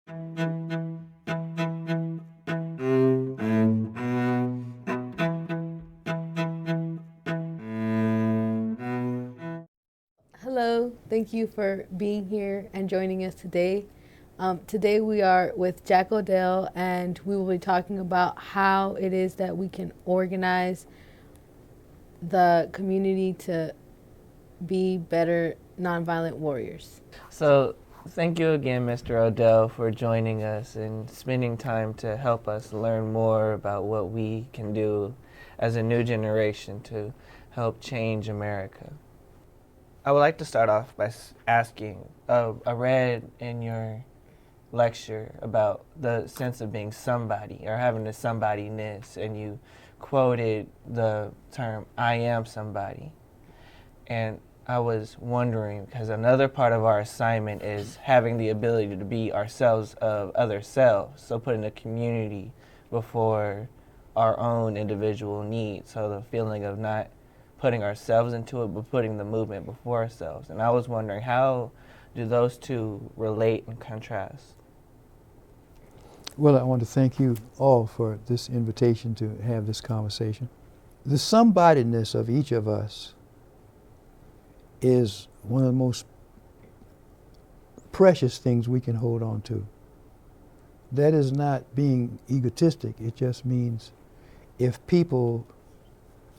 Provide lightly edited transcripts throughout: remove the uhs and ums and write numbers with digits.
Hello, thank you for being here and joining us today. Today we are with Jack Odell, and we will be talking about how it is that we can organize the community to be better nonviolent warriors. So, thank you again, Mr. Odell, for joining us and spending time to help us learn more about what we can do as a new generation to help change America. I would like to start off by asking, I read in your lecture about the sense of being somebody or having a somebodiness, and you quoted the term, I am somebody. And I was wondering, because another part of our assignment is having the ability to be ourselves of other selves, so putting the community before our own individual needs, so the feeling of not putting ourselves into it, but putting the movement before ourselves. And I was wondering, how do those two relate and contrast? Well, I want to thank you all for this invitation to have this conversation. The somebodiness of each of us is one of the most precious things we can hold on to. That is not being egotistic. It just means if people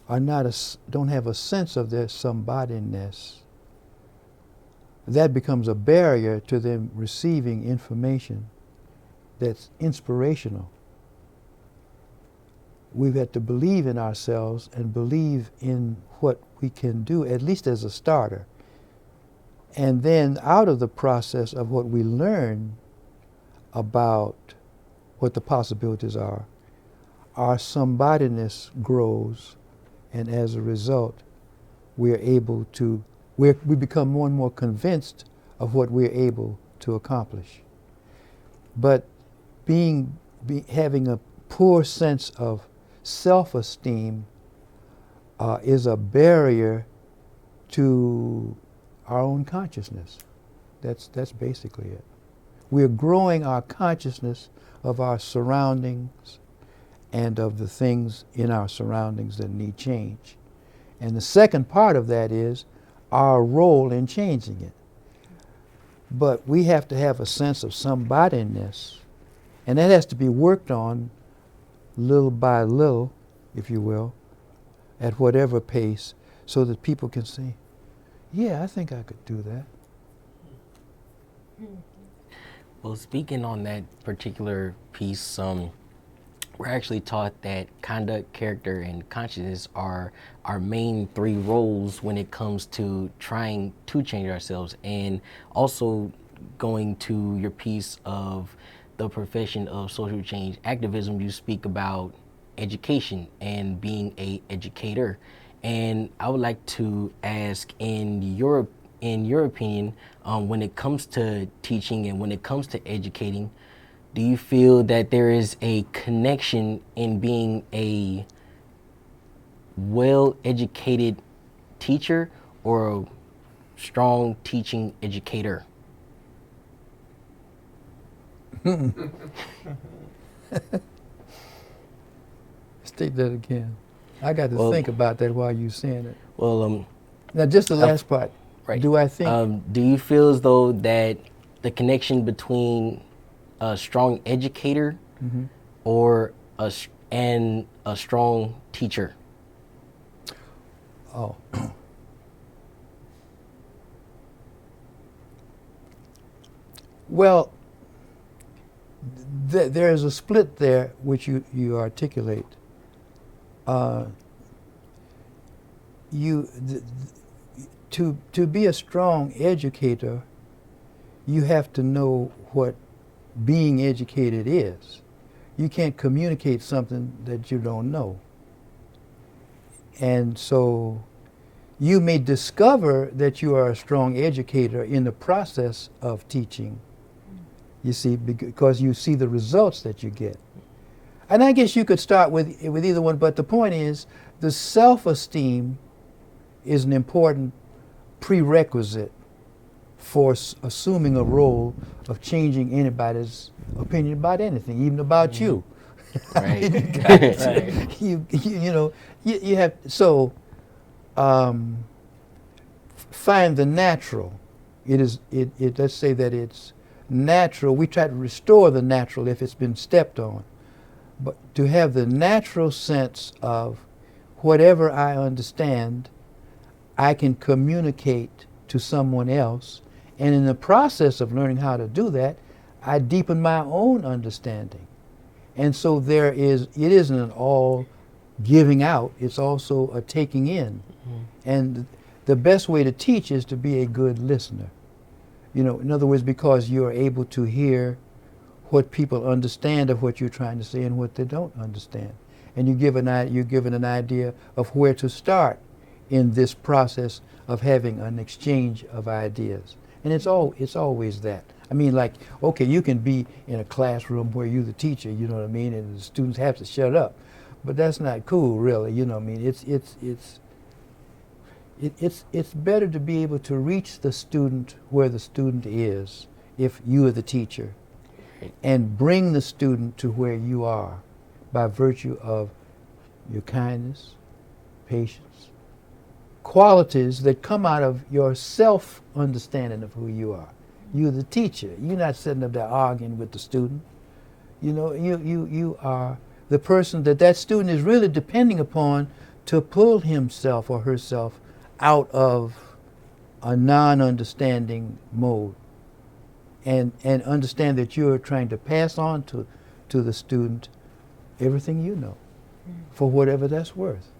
are don't have a sense of their somebodiness, that becomes a barrier to them receiving information that's inspirational. We've had to believe in ourselves and believe in what we can do, at least as a starter. And then out of the process of what we learn about what the possibilities are, our somebodiness grows, and as a result, we become more and more convinced of what we're able to accomplish. But having a poor sense of self-esteem is a barrier to our own consciousness. That's basically it. We're growing our consciousness of our surroundings and of the things in our surroundings that need change. And the second part of that is our role in changing it. But we have to have a sense of somebodiness, and that has to be worked on little by little, if you will, at whatever pace, so that people can say, yeah, I think I could do that. Well, speaking on that particular piece, we're actually taught that conduct, character, and consciousness are our main three roles when it comes to trying to change ourselves. And also going to your piece of the profession of social change activism, you speak about education and being an educator. And I would like to ask, in your opinion, when it comes to teaching and when it comes to educating, do you feel that there is a connection in being a well-educated teacher or a strong teaching educator? State that again. I got to think about that while you're saying it. Well, now just the last part. Right. Do I think? Do you feel as though that the connection between a strong educator or and a strong teacher? Oh. Well, there is a split there which you articulate. To be a strong educator, you have to know what being educated is. You can't communicate something that you don't know. And so you may discover that you are a strong educator in the process of teaching, you see, because you see the results that you get. And I guess you could start with either one, but the point is the self-esteem is an important prerequisite for assuming a role of changing anybody's opinion about anything, even about you. Right. Right. You know, you have, so find the natural. Let's say that it's natural. We try to restore the natural if it's been stepped on. But to have the natural sense of whatever I understand, I can communicate to someone else. And in the process of learning how to do that, I deepen my own understanding. And so it isn't an all giving out, it's also a taking in. Mm-hmm. And the best way to teach is to be a good listener. You know, in other words, because you're able to hear what people understand of what you're trying to say and what they don't understand. And you're given an idea of where to start in this process of having an exchange of ideas. And it's always that. I mean, like, okay, you can be in a classroom where you're the teacher, you know what I mean, and the students have to shut up. But that's not cool, really, you know what I mean. It's better to be able to reach the student where the student is if you are the teacher, and bring the student to where you are by virtue of your kindness, patience, qualities that come out of your self-understanding of who you are. You're the teacher. You're not sitting up there arguing with the student. You know, you are the person that student is really depending upon to pull himself or herself out of a non-understanding mode, and understand that you're trying to pass on to the student everything you know, for whatever that's worth.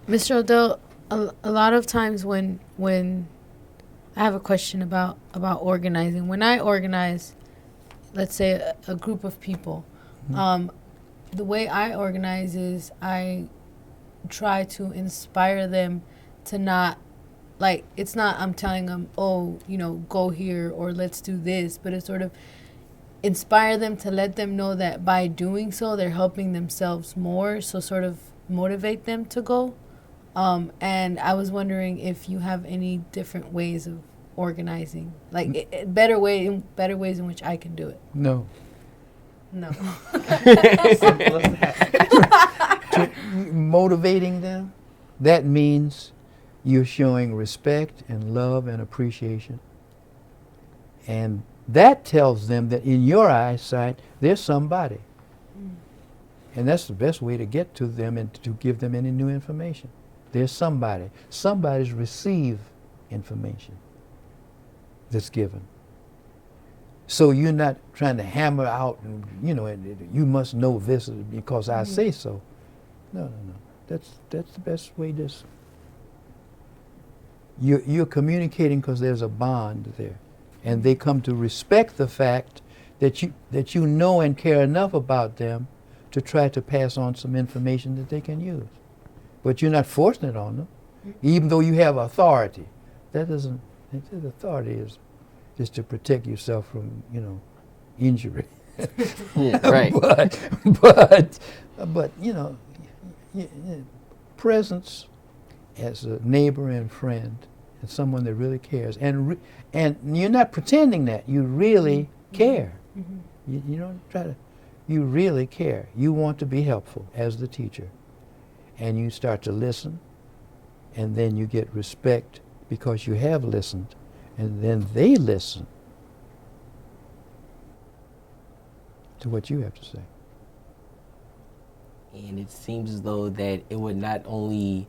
Mr. Odell, a lot of times when I have a question about organizing, when I organize, let's say a group of people, the way I organize is I try to inspire them to not, like, it's not I'm telling them, oh, you know, go here or let's do this, but it's sort of inspire them to let them know that by doing so they're helping themselves more, so sort of motivate them to go. And I was wondering if you have any different ways of organizing, like better ways in which I can do it. No. Motivating them, that means you're showing respect and love and appreciation. And that tells them that in your eyesight, there's somebody. And that's the best way to get to them and to give them any new information. There's somebody. Somebody's received information that's given. So you're not trying to hammer out, and, you know, you must know this because I say so. No. That's the best way. You're communicating because there's a bond there, and they come to respect the fact that you know and care enough about them to try to pass on some information that they can use. But you're not forcing it on them, even though you have authority. Authority is just to protect yourself from, you know, injury. Yeah, right. but you know, presence as a neighbor and friend and someone that really cares, and you're not pretending that you really care. You don't try to. You really care. You want to be helpful as the teacher, and you start to listen, and then you get respect because you have listened, and then they listen to what you have to say. And it seems as though that it would not only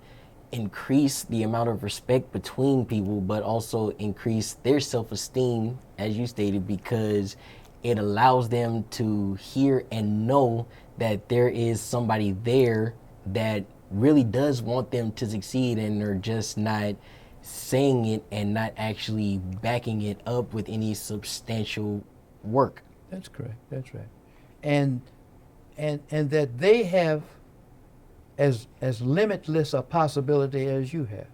increase the amount of respect between people, but also increase their self-esteem, as you stated, because it allows them to hear and know that there is somebody there that really does want them to succeed, and they're just not saying it and not actually backing it up with any substantial work. That's correct. That's right. And that they have as limitless a possibility as you have.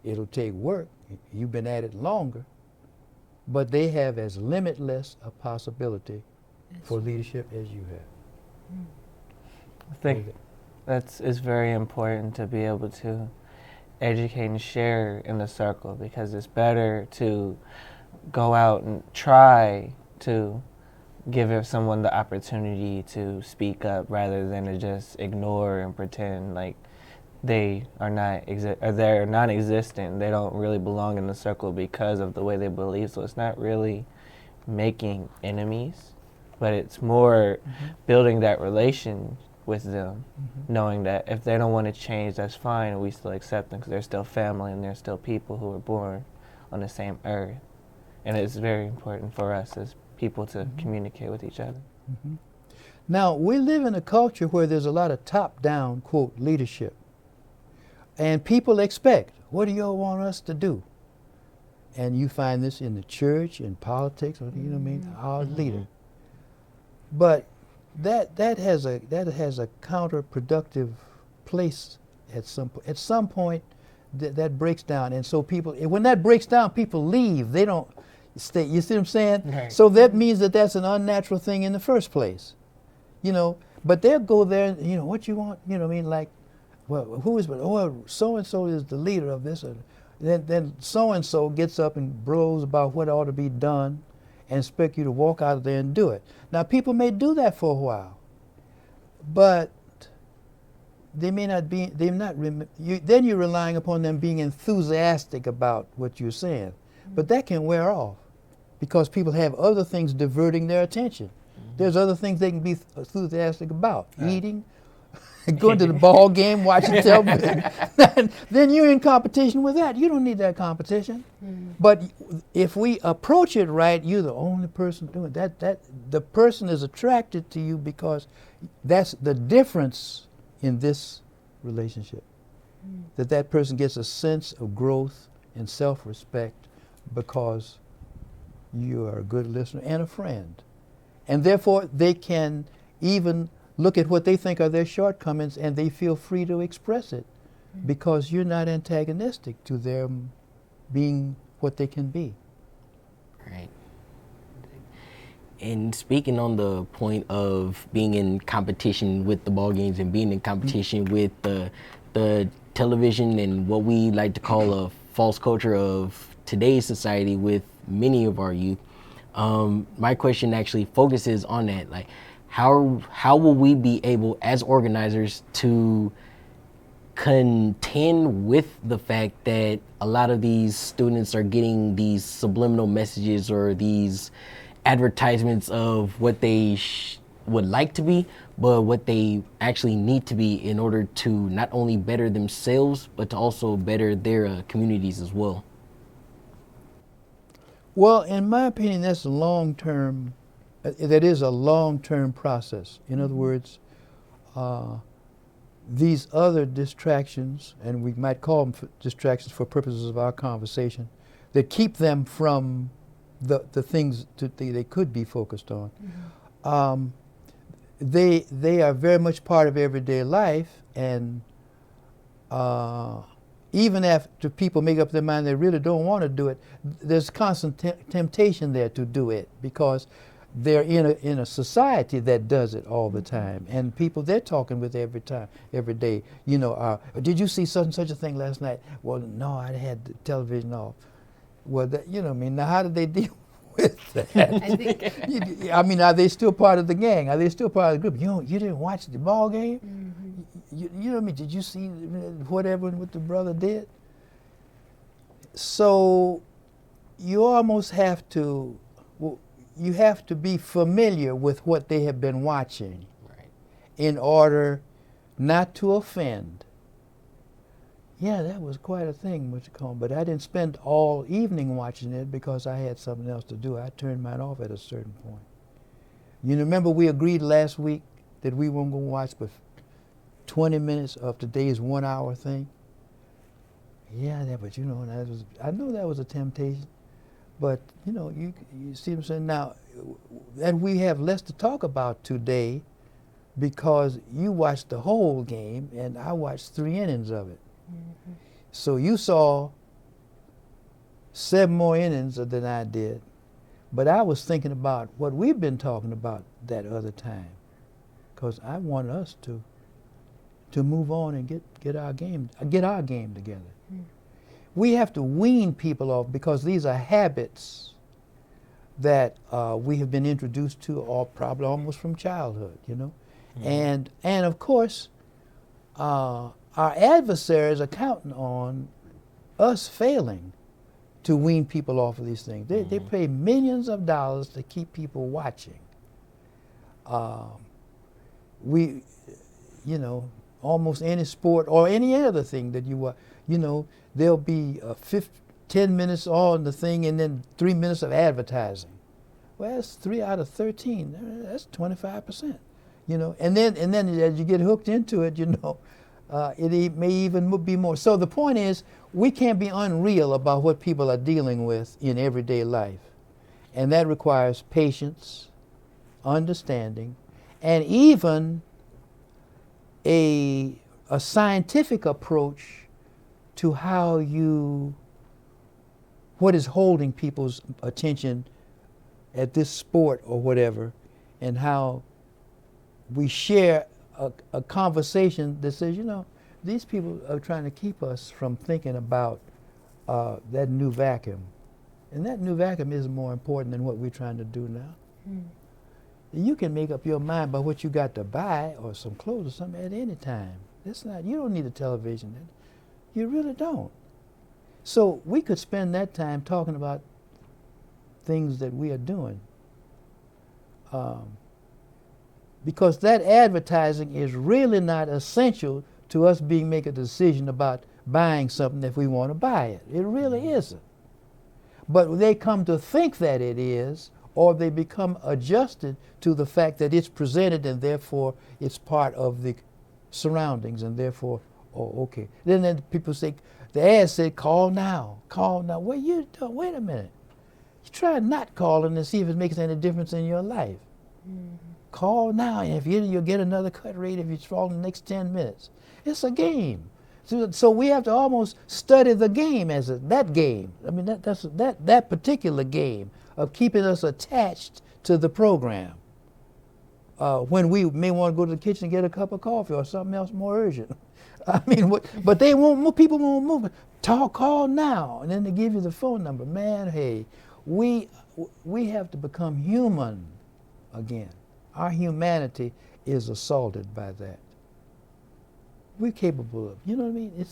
It'll take work. You've been at it longer, but they have as limitless a possibility for leadership as you have. I think it's very important to be able to educate and share in the circle, because it's better to go out and try to give someone the opportunity to speak up rather than to just ignore and pretend like they are not or they're non-existent. They don't really belong in the circle because of the way they believe. So it's not really making enemies, but it's more building that relation with them, knowing that if they don't want to change, that's fine, and we still accept them because they're still family and they're still people who were born on the same earth. And it's very important for us as people to communicate with each other. Now, we live in a culture where there's a lot of top-down, quote, leadership. And people expect, what do y'all want us to do? And you find this in the church, in politics, or, you know what I mean, our leader. But that has a counterproductive place at some point. That breaks down, and so people, when that breaks down, people leave. They don't stay. You see what I'm saying? Right. So that means that that's an unnatural thing in the first place, you know. But they'll go there, and, you know, what you want, you know what I mean? Like, well, who is? Oh, so and so is the leader of this. Then so and so gets up and blows about what ought to be done, and expect you to walk out of there and do it. Now, people may do that for a while, but they may not be. Then you're relying upon them being enthusiastic about what you're saying, but that can wear off because people have other things diverting their attention. There's other things they can be enthusiastic about: eating, going to the ball game, watching television. Then you're in competition with that. You don't need that competition. But if we approach it right, you're the only person doing that. The person is attracted to you because that's the difference in this relationship. That person gets a sense of growth and self-respect because you are a good listener and a friend. And therefore, they can even look at what they think are their shortcomings and they feel free to express it because you're not antagonistic to them being what they can be. Right. And speaking on the point of being in competition with the ball games and being in competition with the television and what we like to call a false culture of today's society with many of our youth, my question actually focuses on that. Like, how will we be able as organizers to contend with the fact that a lot of these students are getting these subliminal messages or these advertisements of what they would like to be, but what they actually need to be in order to not only better themselves, but to also better their communities as well? Well, in my opinion, that's a long-term, that is a long-term process. In other words, these other distractions, and we might call them distractions for purposes of our conversation, that keep them from the things they could be focused on. They are very much part of everyday life, and even after people make up their mind they really don't want to do it, there's constant temptation there to do it because they're in a society that does it all the time, and people they're talking with every day. You know, did you see such and such a thing last night? Well, no, I had the television off. Well, you know what I mean? Now, how did they deal with that? I mean, are they still part of the gang? Are they still part of the group? You didn't watch the ball game? You know what I mean? Did you see whatever what the brother did? So you almost have to, you have to be familiar with what they have been watching in order not to offend. Yeah, that was quite a thing, but I didn't spend all evening watching it because I had something else to do. I turned mine off at a certain point. You remember we agreed last week that we weren't going to watch but 20 minutes of today's 1 hour thing? Yeah, but you know, I know that was a temptation. But, you know, you see what I'm saying? Now, and we have less to talk about today because you watched the whole game and I watched 3 innings of it. So you saw 7 more innings than I did, but I was thinking about what we've been talking about that other time, because I want us to move on and get our game together. we have to wean people off because these are habits that we have been introduced to, or probably almost from childhood, you know. And of course, our adversaries are counting on us failing to wean people off of these things. They pay millions of dollars to keep people watching. We, you know, almost any sport or any other thing that you watch, you know, there'll be 10 minutes on the thing and then 3 minutes of advertising. Well, that's 3 out of 13. That's 25%. You know, and then as you get hooked into it, you know, it may even be more. So the point is, we can't be unreal about what people are dealing with in everyday life, and that requires patience, understanding, and even a scientific approach to what is holding people's attention at this sport or whatever, and how we share a conversation that says, you know, these people are trying to keep us from thinking about that new vacuum. And that new vacuum is more important than what we're trying to do now. You can make up your mind about what you got to buy or some clothes or something at any time. You don't need a television. You really don't. So we could spend that time talking about things that we are doing. Because that advertising is really not essential to us make a decision about buying something if we want to buy it. It really isn't. But they come to think that it is, or they become adjusted to the fact that it's presented and therefore it's part of the surroundings, and therefore, oh, okay. Then people say, the ad said, call now, call now. Well, wait a minute. You try not calling and see if it makes any difference in your life. Call now, and if you'll get another cut rate if you fall in the next 10 minutes. It's a game. So we have to almost study the game as that game. I mean, that particular game of keeping us attached to the program. When we may want to go to the kitchen and get a cup of coffee or something else more urgent. I mean, but they won't move. People won't move. Call now, and then they give you the phone number. Man, hey, we have to become human again. Our humanity is assaulted by that. We're capable of, you know what I mean?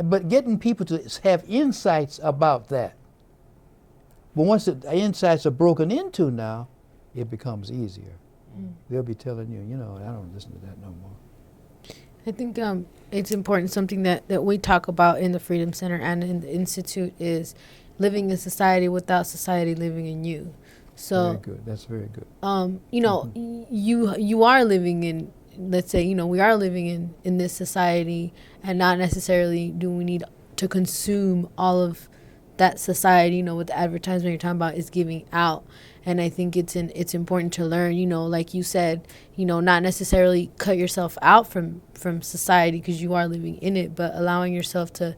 But getting people to have insights about that. But once the insights are broken into now, it becomes easier. They'll be telling you, you know, I don't listen to that no more. I think it's important, something that we talk about in the Freedom Center and in the Institute is living in society without society living in you. So very good. That's very good. You know, you are living in, let's say, you know, we are living in this society, and not necessarily do we need to consume all of that society, you know, what the advertisement you're talking about is giving out. And I think it's important to learn, you know, like you said, you know, not necessarily cut yourself out from society because you are living in it, but allowing yourself to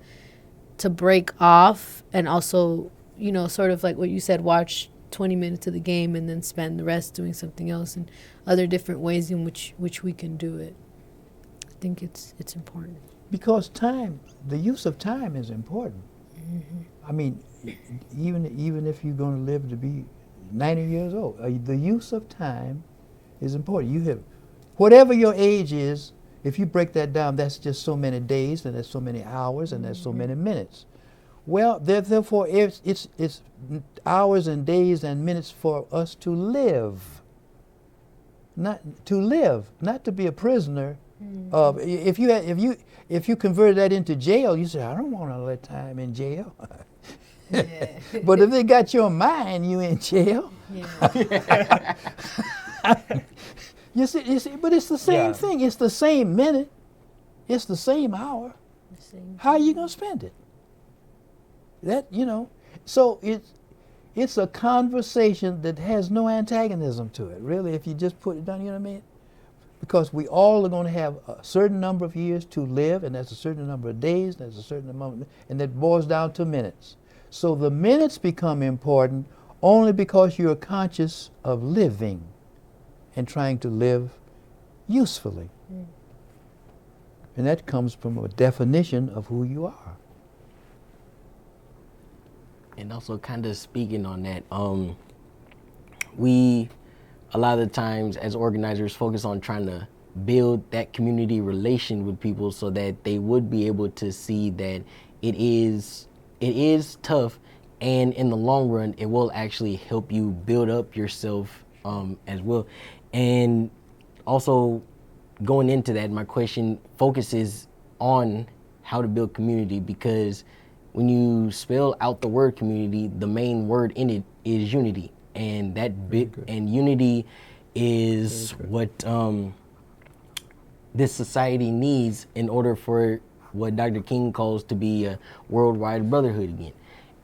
break off, and also, you know, sort of like what you said, watch 20 minutes of the game and then spend the rest doing something else, and other different ways in which we can do it. I think it's important. Because time, the use of time is important. I mean, even if you're going to live to be 90 years old, the use of time is important. You have, whatever your age is, if you break that down, that's just so many days, and that's so many hours, and that's so many minutes. Well, therefore, it's hours and days and minutes for us to live. Not to be a prisoner. If you converted that into jail, you say, I don't want all that time in jail. Yeah. But if they got your mind, you in jail. Yeah. you see, but it's the same thing. It's the same minute. It's the same hour. How are you gonna spend it? That, you know, so it's a conversation that has no antagonism to it, really, if you just put it down, you know what I mean? Because we all are going to have a certain number of years to live, and that's a certain number of days, and that's a certain amount, and that boils down to minutes. So the minutes become important only because you're conscious of living and trying to live usefully. And that comes from a definition of who you are. And also kind of speaking on that, we a lot of the times as organizers focus on trying to build that community relation with people so that they would be able to see that it is tough, and in the long run it will actually help you build up yourself as well. And also going into that, my question focuses on how to build community, because when you spell out the word community, the main word in it is unity, and that bit and unity is what this society needs in order for what Dr. King calls to be a worldwide brotherhood again.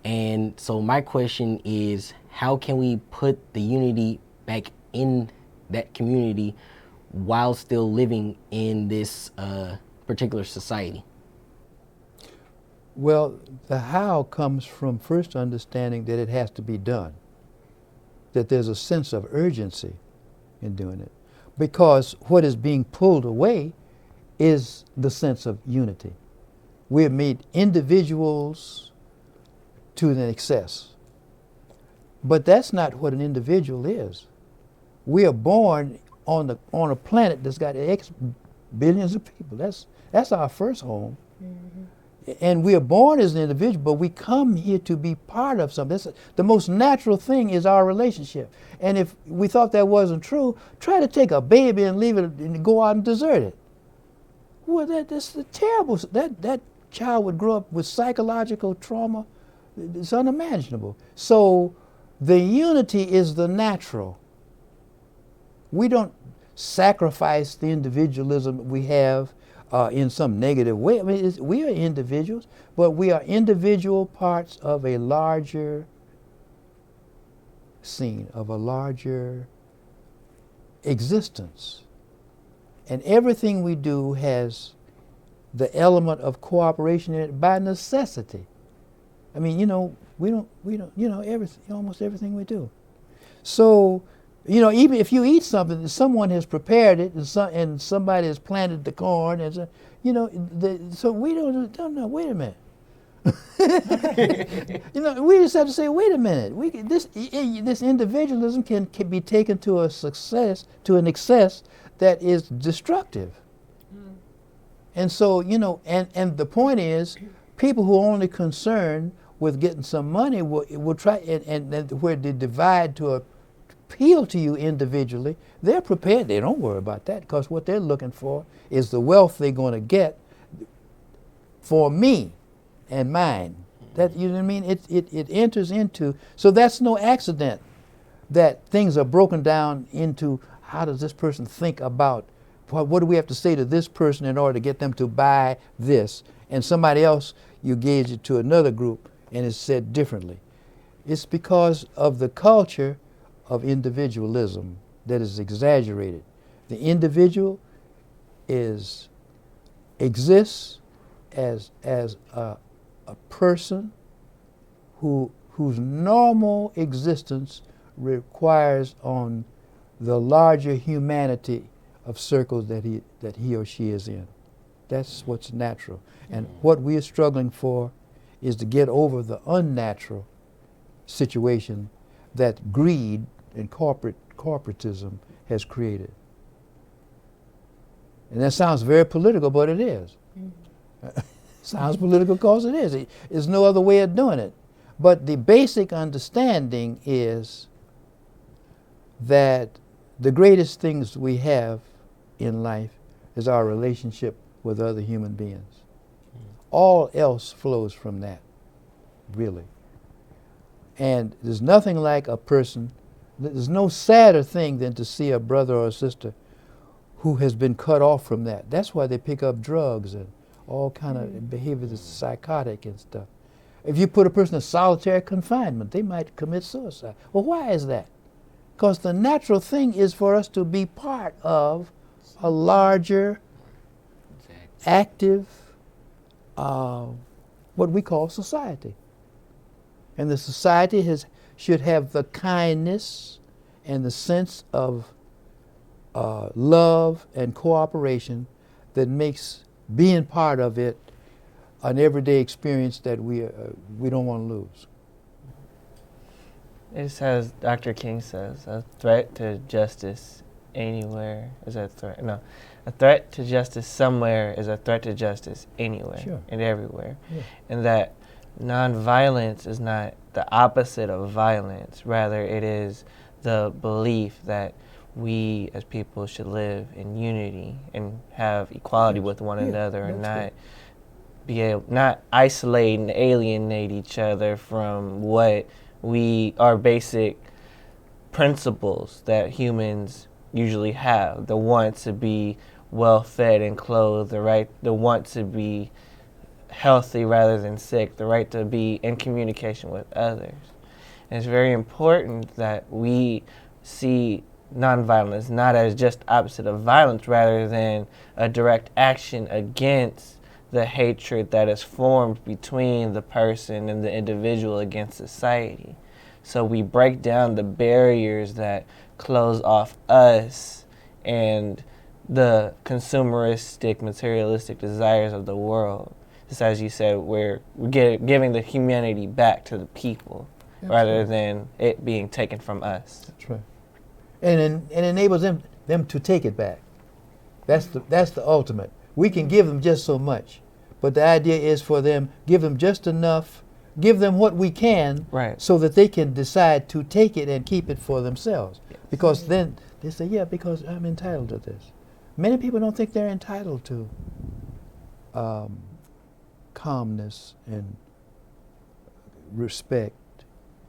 And so my question is, how can we put the unity back in that community while still living in this particular society? Well, the how comes from first understanding that it has to be done, that there's a sense of urgency in doing it. Because what is being pulled away is the sense of unity. We have made individuals to an excess. But that's not what an individual is. We are born on a planet that's got X billions of people. That's our first home. Mm-hmm. And we are born as an individual, but we come here to be part of something. The most natural thing is our relationship. And if we thought that wasn't true, try to take a baby and leave it and go out and desert it. Well, that's terrible. That child would grow up with psychological trauma. It's unimaginable. So the unity is the natural. We don't sacrifice the individualism we have in some negative way. I mean, we are individuals, but we are individual parts of a larger scene, of a larger existence. And everything we do has the element of cooperation in it by necessity. I mean, we don't, almost everything we do. So, even if you eat something, someone has prepared it, and somebody has planted the corn, and so we don't know. Wait a minute. We just have to say, wait a minute. This individualism can be taken to an excess that is destructive. Mm. And so, and the point is, people who are only concerned with getting some money will try, and where they divide to appeal to you individually, they're prepared. They don't worry about that, because what they're looking for is the wealth they're going to get for me and mine. That, you know what I mean? It enters into, so that's no accident that things are broken down into, how does this person think about, what do we have to say to this person in order to get them to buy this? And somebody else, you gauge it to another group and it's said differently. It's because of the culture of individualism that is exaggerated. The individual exists as a person whose normal existence requires on the larger humanity of circles that he or she is in. That's what's natural. And what we are struggling for is to get over the unnatural situation that greed and corporatism has created. And that sounds very political, but it is. Sounds political because it is. There's no other way of doing it. But the basic understanding is that the greatest things we have in life is our relationship with other human beings. All else flows from that, really. And there's nothing like a person, there's no sadder thing than to see a brother or a sister who has been cut off from that. That's why they pick up drugs and all kind of behavior that's psychotic and stuff. If you put a person in solitary confinement, they might commit suicide. Well, why is that? Because the natural thing is for us to be part of a larger, active, what we call society. And the society should have the kindness and the sense of love and cooperation that makes being part of it an everyday experience that we don't want to lose. It says, Dr. King says, a threat to justice anywhere is a threat. No, a threat to justice somewhere is a threat to justice anywhere Sure. and everywhere. Yeah. And that nonviolence is not the opposite of violence. Rather, it is the belief that we as people should live in unity and have equality Yes. with one Yeah, another and that's not it. be able, not isolate and alienate each other from what our basic principles that humans usually have. The want to be well fed and clothed, the want to be healthy rather than sick, the right to be in communication with others. And it's very important that we see nonviolence not as just opposite of violence rather than a direct action against the hatred that is formed between the person and the individual against society. So we break down the barriers that close off us and the consumeristic, materialistic desires of the world. Just as you said, we're giving the humanity back to the people rather than it being taken from us. That's right. And enables them to take it back. That's the ultimate. We can give them just so much, but the idea is for them, give them just enough, give them what we can, Right. so that they can decide to take it and keep it for themselves. Yes. Because then they say, yeah, because I'm entitled to this. Many people don't think they're entitled to calmness and respect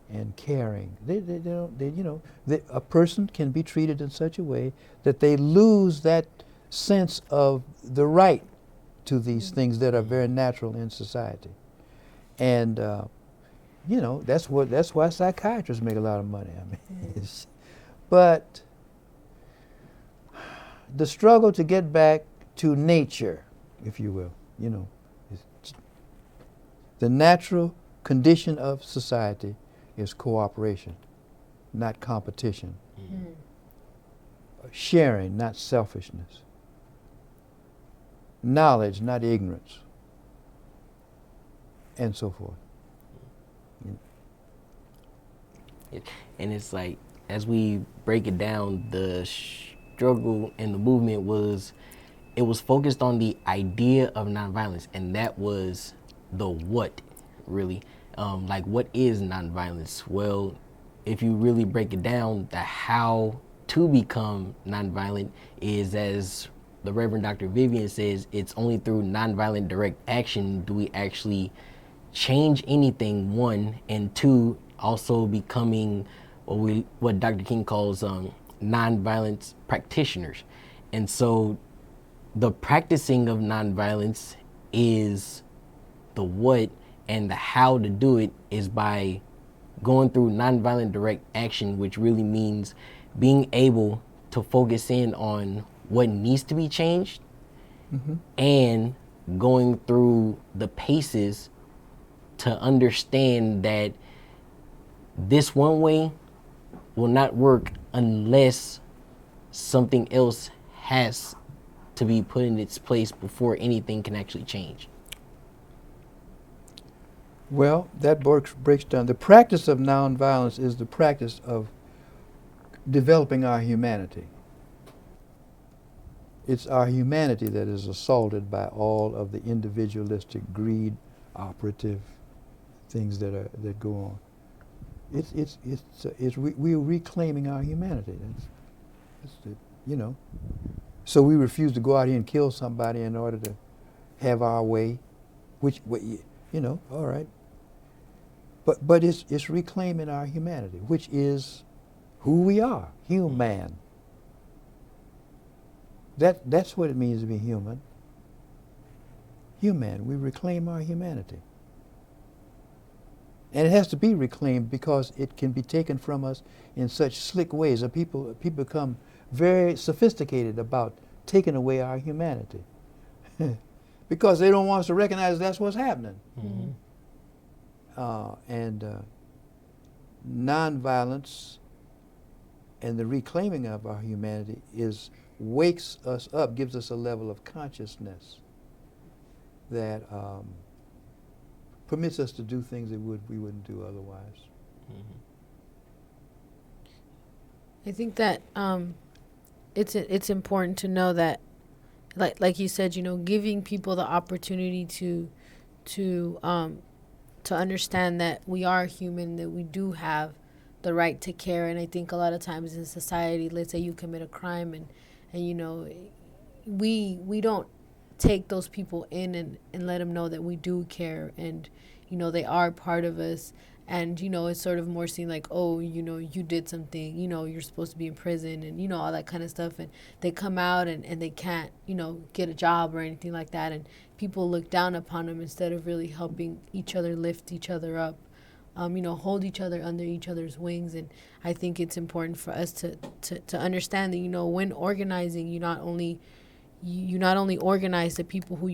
and caring. They don't. A person can be treated in such a way that they lose that sense of the right to these things that are very natural in society. And that's why psychiatrists make a lot of money. I mean, but the struggle to get back to nature, if you will, the natural condition of society is cooperation, not competition. Mm. Sharing, not selfishness. Knowledge, not ignorance. And so forth. And it's like, as we break it down, the struggle and the movement was focused on the idea of nonviolence, and that was the what, really. Like, what is nonviolence? Well, if you really break it down, the how to become nonviolent is, as the Reverend Dr. Vivian says, it's only through nonviolent direct action do we actually change anything, one, and two, also becoming what Dr. King calls nonviolence practitioners. And so the practicing of nonviolence is the what, and the how to do it is by going through nonviolent direct action, which really means being able to focus in on what needs to be changed, and going through the paces to understand that this one way will not work unless something else has to be put in its place before anything can actually change. Well, that breaks down. The practice of nonviolence is the practice of developing our humanity. It's our humanity that is assaulted by all of the individualistic, greed, operative things that go on. We're reclaiming our humanity. So we refuse to go out here and kill somebody in order to have our way, all right. But it's reclaiming our humanity, which is who we are, human. That's what it means to be human. Human, we reclaim our humanity. And it has to be reclaimed because it can be taken from us in such slick ways that people become very sophisticated about taking away our humanity. Because they don't want us to recognize that's what's happening. And nonviolence and the reclaiming of our humanity wakes us up, gives us a level of consciousness that permits us to do things that we wouldn't do otherwise. I think that it's important to know that, like you said, giving people the opportunity to understand that we are human, that we do have the right to care. And I think a lot of times in society, let's say you commit a crime, and we don't take those people in and let them know that we do care, and they are part of us. And it's sort of more seen like, oh, you did something, you're supposed to be in prison, and all that kind of stuff. And they come out, and they can't get a job or anything like that, and people look down upon them instead of really helping each other, lift each other up, hold each other under each other's wings. And I think it's important for us to understand that when organizing, you not only organize the people who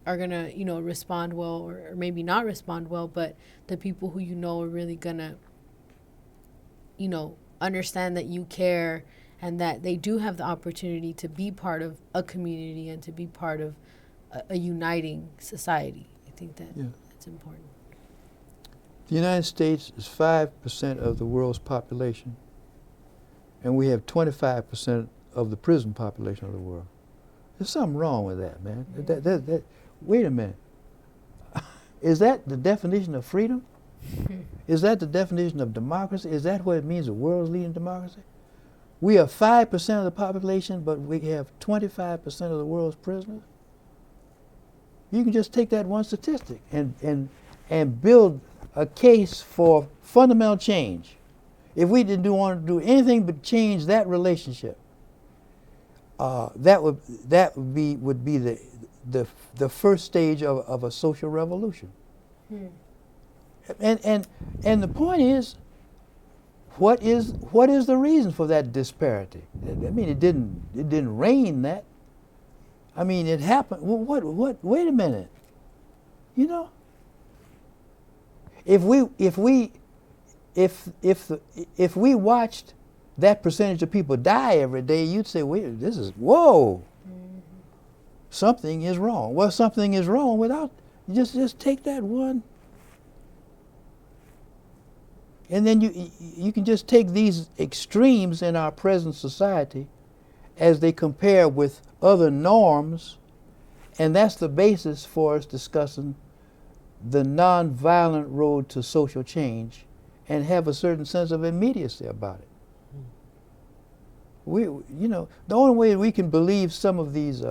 are gonna respond well, or maybe not respond well, but the people who are really gonna understand that you care, and that they do have the opportunity to be part of a community and to be part of a uniting society. I think that that's important. The United States is 5% of the world's population, and we have 25% of the prison population of the world. There's something wrong with that, man. That, wait a minute. Is that the definition of freedom? Is that the definition of democracy? Is that what it means, the world's leading democracy? We are 5% of the population, but we have 25% of the world's prisoners. You can just take that one statistic and build a case for fundamental change. If we didn't want to do anything but change that relationship, that would be the first stage of a social revolution. And the point is, what is the reason for that disparity? I mean, it didn't rain that. I mean, it happened. What? Wait a minute. If we watched that percentage of people die every day, you'd say, "Wait, this is whoa." Something is wrong. Well, something is wrong without just take that one. And then you can just take these extremes in our present society as they compare with other norms, and that's the basis for us discussing the nonviolent road to social change and have a certain sense of immediacy about it. The only way we can believe some of these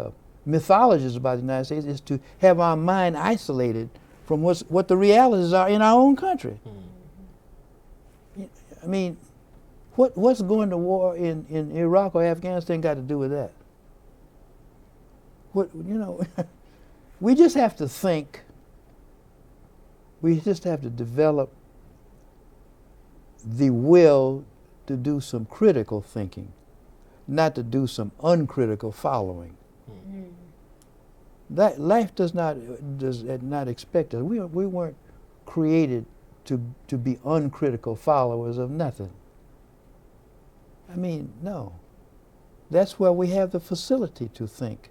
mythologies about the United States is to have our mind isolated from what the realities are in our own country. I mean, what's going to war in Iraq or Afghanistan got to do with that? We just have to think. We just have to develop the will to do some critical thinking, not to do some uncritical following. That life does not expect us. We weren't created to be uncritical followers of nothing. I mean, no. That's where we have the facility to think.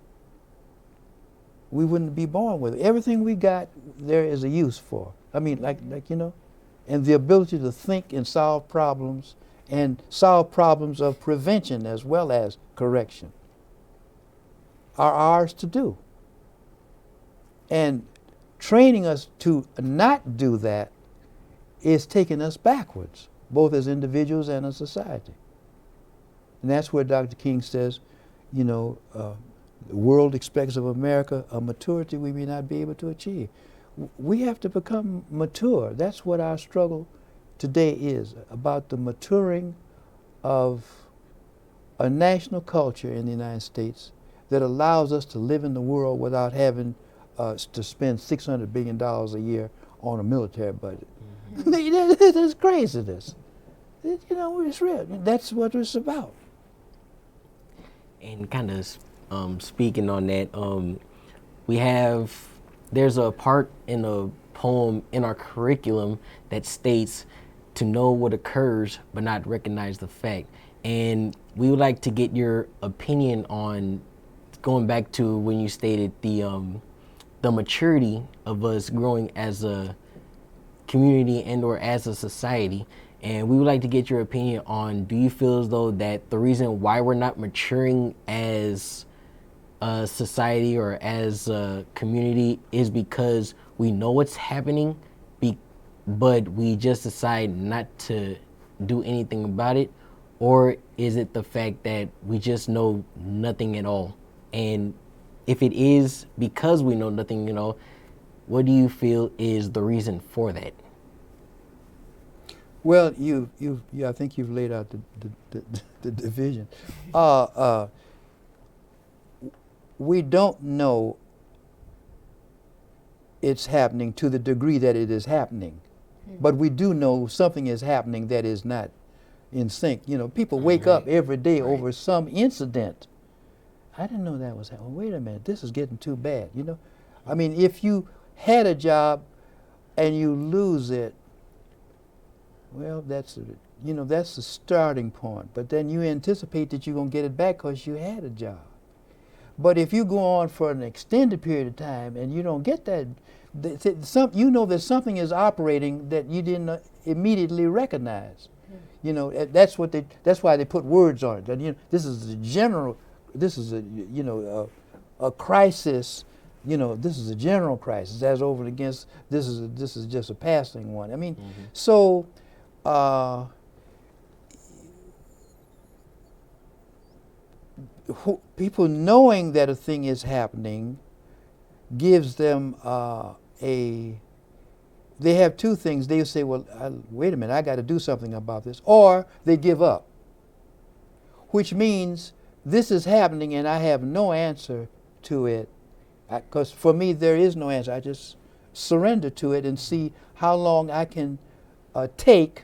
We wouldn't be born with it. Everything we got, there is a use for. I mean, and the ability to think and solve problems of prevention as well as correction are ours to do. And training us to not do that is taking us backwards, both as individuals and as society. And that's where Dr. King says, the world expects of America a maturity we may not be able to achieve. We have to become mature. That's what our struggle today is, about the maturing of a national culture in the United States that allows us to live in the world without having to spend $600 billion a year on a military budget. That's craziness. It's real. That's what it's about. And kind of speaking on that, there's a part in a poem in our curriculum that states to know what occurs but not recognize the fact. And we would like to get your opinion on going back to when you stated the maturity of us growing as a community and or as a society, And we would like to get your opinion on, do you feel as though that the reason why we're not maturing as a society or as a community is because we know what's happening, but we just decide not to do anything about it? Or is it the fact that we just know nothing at all? And if it is because we know nothing at all, what do you feel is the reason for that? Well, I think you've laid out the division. We don't know it's happening to the degree that it is happening, but we do know something is happening that is not in sync. You know, people wake up every day over some incident. I didn't know that was happening. Wait a minute, this is getting too bad. You know, I mean, if you had a job and you lose it, well, that's the starting point. But then you anticipate that you're going to get it back because you had a job. But if you go on for an extended period of time and you don't get that, you know that something is operating that you didn't immediately recognize. You know, that's why they put words on it. That, you know, this is a crisis. You know, this is a general crisis as over against this is just a passing one. I mean, so people knowing that a thing is happening gives them they have two things. They say, well, wait a minute, I got to do something about this. Or they give up, which means this is happening and I have no answer to it. Because for me, there is no answer. I just surrender to it and see how long I can take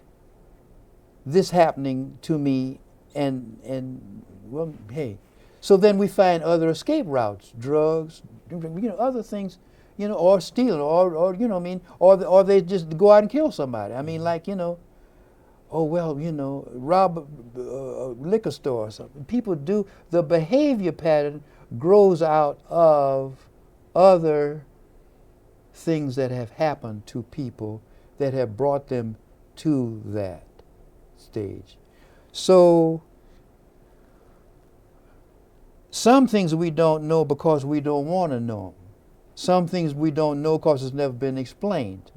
this happening to me and well, hey. So then we find other escape routes, drugs, other things, or stealing, or I mean, or they just go out and kill somebody. I mean, like, rob a liquor store or something. People do, the behavior pattern grows out of other things that have happened to people that have brought them to that stage. So some things we don't know because we don't want to know them. Some things we don't know because it's never been explained.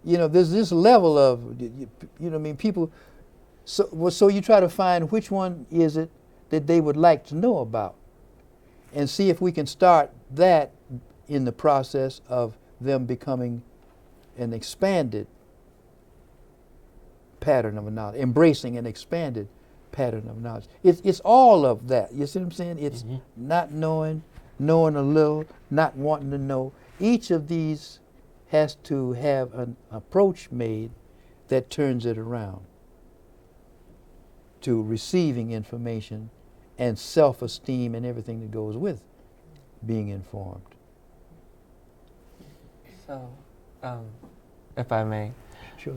There's this level of, people, so you try to find which one is it that they would like to know about and see if we can start that in the process of them becoming an expanded pattern of knowledge, embracing an expanded pattern of knowledge. It's all of that. You see what I'm saying? It's not knowing, knowing a little, not wanting to know. Each of these has to have an approach made that turns it around to receiving information and self-esteem and everything that goes with being informed. So, if I may, Sure.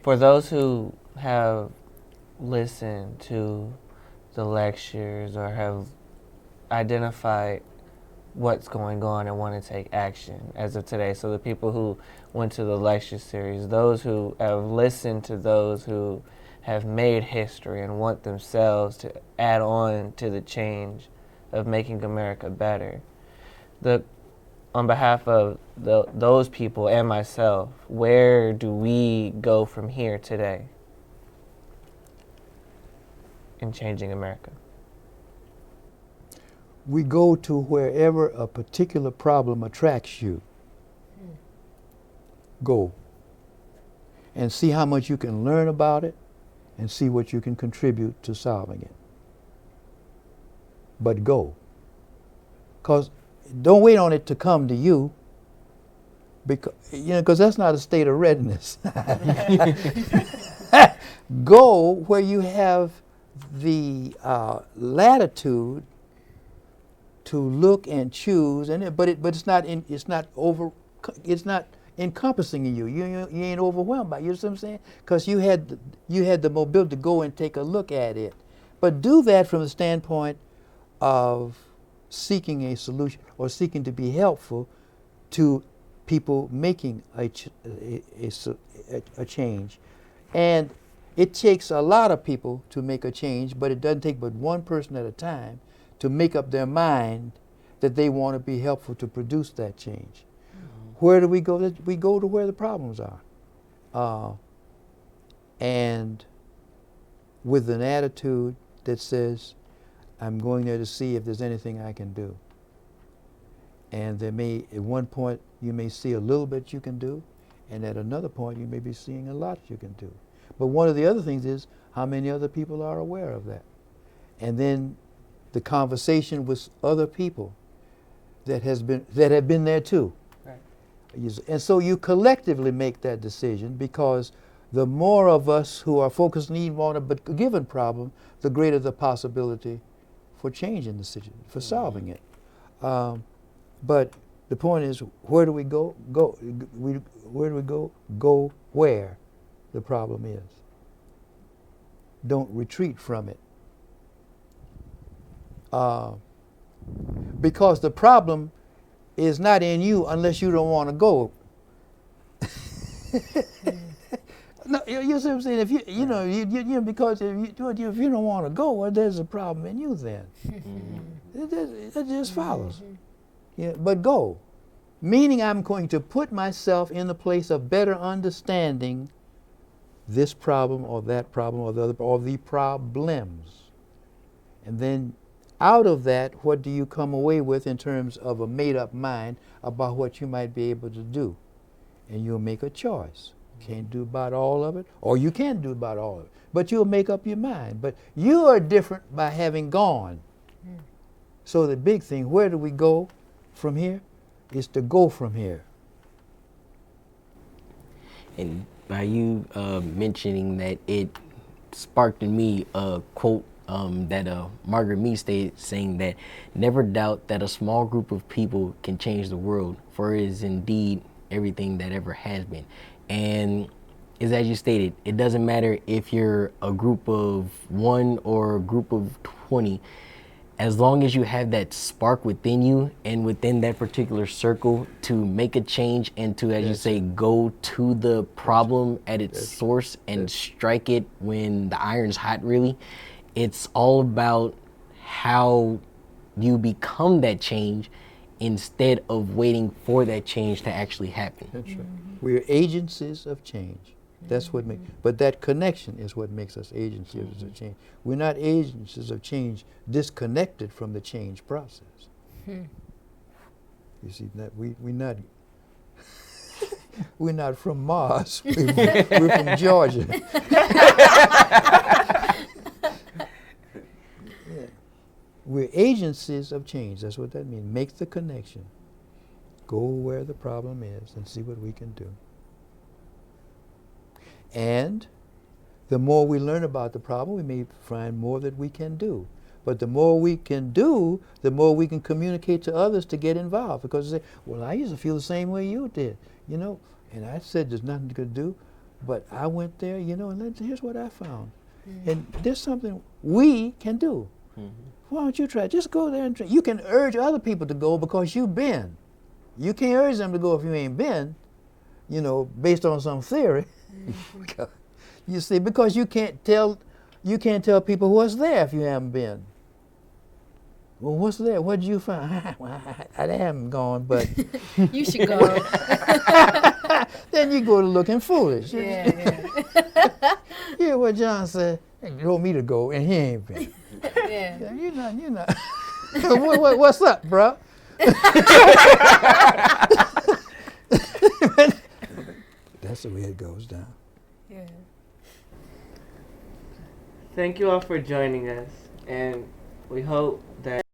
For those who have listened to the lectures or have identified what's going on and want to take action as of today, so the people who went to the lecture series, those who have listened to those who have made history and want themselves to add on to the change of making America better, on behalf of those people and myself, where do we go from here today in changing America? We go to wherever a particular problem attracts you. Go. And see how much you can learn about it and see what you can contribute to solving it. But go. Because don't wait on it to come to you, because that's not a state of readiness. Go where you have the latitude to look and choose, but it's not encompassing you. You ain't overwhelmed by it. You know what I'm saying? Because you had the mobility to go and take a look at it, but do that from the standpoint of seeking a solution or seeking to be helpful to people making a change. And it takes a lot of people to make a change, but it doesn't take but one person at a time to make up their mind that they want to be helpful to produce that change. Where do we go? We go to where the problems are. And with an attitude that says, I'm going there to see if there's anything I can do. And there may, at one point, you may see a little bit you can do, and at another point, you may be seeing a lot you can do. But one of the other things is how many other people are aware of that. And then the conversation with other people that have been there too. Right. And so you collectively make that decision, because the more of us who are focused on a given problem, the greater the possibility for changing the situation, for solving it. But the point is, where do we go? Where do we go? Go where the problem is. Don't retreat from it. Because the problem is not in you unless you don't want to go. No, you see what I'm saying? If because if you don't want to go, well, there's a problem in you then. It just follows. Yeah, but go, meaning I'm going to put myself in the place of better understanding this problem or that problem or the other, or the problems. And then out of that, what do you come away with in terms of a made-up mind about what you might be able to do? And you'll make a choice. Can't do about all of it, or you can do about all of it, but you'll make up your mind. But you are different by having gone. So the big thing, where do we go from here, is to go from here. And by you mentioning that, it sparked in me a quote that Margaret Mead stated, saying that, "Never doubt that a small group of people can change the world, for it is indeed everything that ever has been." And is, as you stated, it doesn't matter if you're a group of 1 or a group of 20, as long as you have that spark within you and within that particular circle to make a change and to, as you say, go to the problem at its source and strike it when the iron's hot, really. It's all about how you become that change instead of waiting for that change to actually happen. That's right. We're agencies of change. That's what makes, but that connection is what makes us agencies of change. We're not agencies of change disconnected from the change process. You see, that we're not we're not from Mars. We're from Georgia. Yeah. We're agencies of change. That's what that means. Make the connection. Go where the problem is and see what we can do. And the more we learn about the problem, we may find more that we can do. But the more we can do, the more we can communicate to others to get involved. Because they say, well, I used to feel the same way you did, and I said there's nothing to do, but I went there, and here's what I found. And there's something we can do. Why don't you try? Just go there and try. You can urge other people to go because you've been. You can't urge them to go if you ain't been, based on some theory. You see, because you can't tell people what's there if you haven't been. Well, what's there? What did you find? Well, I haven't gone, but You should go. then you go to looking foolish. Yeah. Hear what John said? He told me to go, and he ain't been. Yeah. You're not. What's up, bro? That's the way it goes down. Yeah. Thank you all for joining us, and we hope that